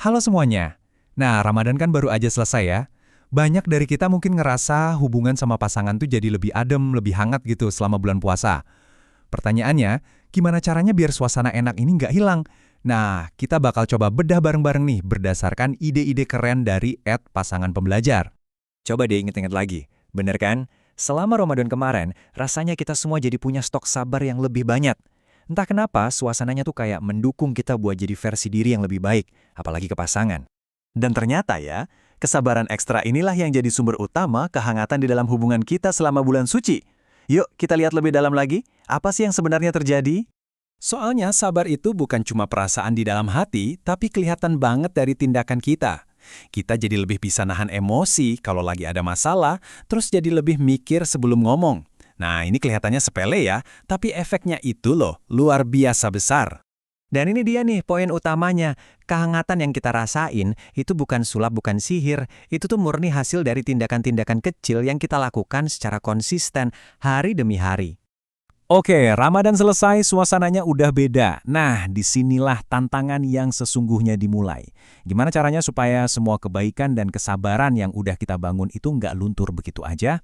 Halo semuanya. Nah, Ramadan kan baru aja selesai ya. Banyak dari kita mungkin ngerasa hubungan sama pasangan tuh jadi lebih adem, lebih hangat gitu selama bulan puasa. Pertanyaannya, gimana caranya biar suasana enak ini nggak hilang? Nah, kita bakal coba bedah bareng-bareng nih berdasarkan ide-ide keren dari Pasangan Pembelajar. Coba deh inget-inget lagi. Bener kan? Selama Ramadan kemarin, rasanya kita semua jadi punya stok sabar yang lebih banyak. Entah kenapa, suasananya tuh kayak mendukung kita buat jadi versi diri yang lebih baik, apalagi ke pasangan. Dan ternyata ya, kesabaran ekstra inilah yang jadi sumber utama kehangatan di dalam hubungan kita selama bulan suci. Yuk, kita lihat lebih dalam lagi, apa sih yang sebenarnya terjadi? Soalnya sabar itu bukan cuma perasaan di dalam hati, tapi kelihatan banget dari tindakan kita. Kita jadi lebih bisa nahan emosi kalau lagi ada masalah, terus jadi lebih mikir sebelum ngomong. Nah, ini kelihatannya sepele ya, tapi efeknya itu loh, luar biasa besar. Dan ini dia nih poin utamanya, kehangatan yang kita rasain itu bukan sulap, bukan sihir, itu tuh murni hasil dari tindakan-tindakan kecil yang kita lakukan secara konsisten hari demi hari. Oke, Ramadan selesai, suasananya udah beda. Nah, disinilah tantangan yang sesungguhnya dimulai. Gimana caranya supaya semua kebaikan dan kesabaran yang udah kita bangun itu nggak luntur begitu aja?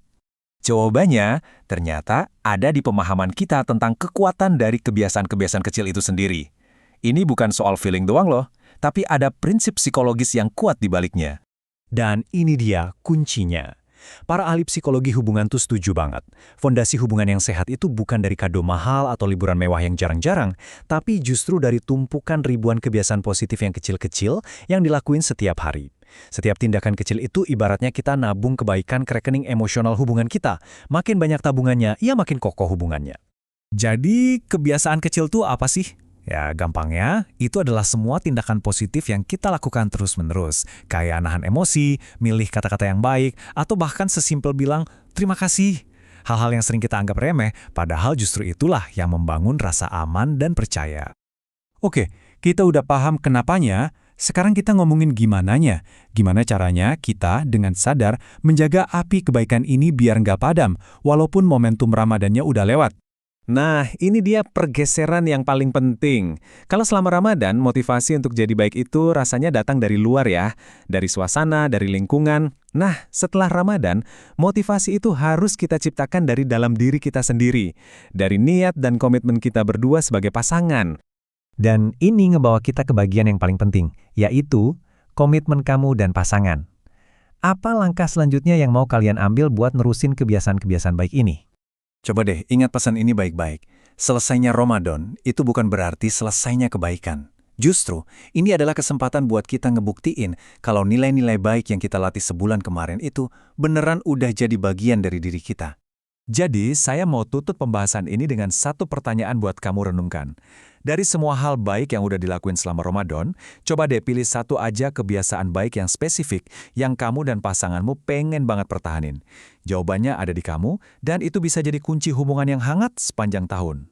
Jawabannya, ternyata ada di pemahaman kita tentang kekuatan dari kebiasaan-kebiasaan kecil itu sendiri. Ini bukan soal feeling doang loh, tapi ada prinsip psikologis yang kuat di baliknya. Dan ini dia kuncinya. Para ahli psikologi hubungan tuh setuju banget. Fondasi hubungan yang sehat itu bukan dari kado mahal atau liburan mewah yang jarang-jarang, tapi justru dari tumpukan ribuan kebiasaan positif yang kecil-kecil yang dilakuin setiap hari. Setiap tindakan kecil itu ibaratnya kita nabung kebaikan ke rekening emosional hubungan kita. Makin banyak tabungannya, ya makin kokoh hubungannya. Jadi, kebiasaan kecil tuh apa sih? Ya, gampangnya, itu adalah semua tindakan positif yang kita lakukan terus-menerus. Kayak nahan emosi, milih kata-kata yang baik, atau bahkan sesimpel bilang, terima kasih. Hal-hal yang sering kita anggap remeh, padahal justru itulah yang membangun rasa aman dan percaya. Oke, kita udah paham kenapanya, sekarang kita ngomongin gimananya. Gimana caranya kita dengan sadar menjaga api kebaikan ini biar nggak padam, walaupun momentum Ramadannya udah lewat. Nah, ini dia pergeseran yang paling penting. Kalau selama Ramadan, motivasi untuk jadi baik itu rasanya datang dari luar ya, dari suasana, dari lingkungan. Nah, setelah Ramadan, motivasi itu harus kita ciptakan dari dalam diri kita sendiri, dari niat dan komitmen kita berdua sebagai pasangan. Dan ini ngebawa kita ke bagian yang paling penting, yaitu komitmen kamu dan pasangan. Apa langkah selanjutnya yang mau kalian ambil buat nerusin kebiasaan-kebiasaan baik ini? Coba deh, ingat pesan ini baik-baik. Selesainya Ramadan itu bukan berarti selesainya kebaikan. Justru, ini adalah kesempatan buat kita ngebuktiin kalau nilai-nilai baik yang kita latih sebulan kemarin itu beneran udah jadi bagian dari diri kita. Jadi, saya mau tutup pembahasan ini dengan satu pertanyaan buat kamu renungkan. Dari semua hal baik yang udah dilakuin selama Ramadan, coba deh pilih satu aja kebiasaan baik yang spesifik yang kamu dan pasanganmu pengen banget pertahanin. Jawabannya ada di kamu, dan itu bisa jadi kunci hubungan yang hangat sepanjang tahun.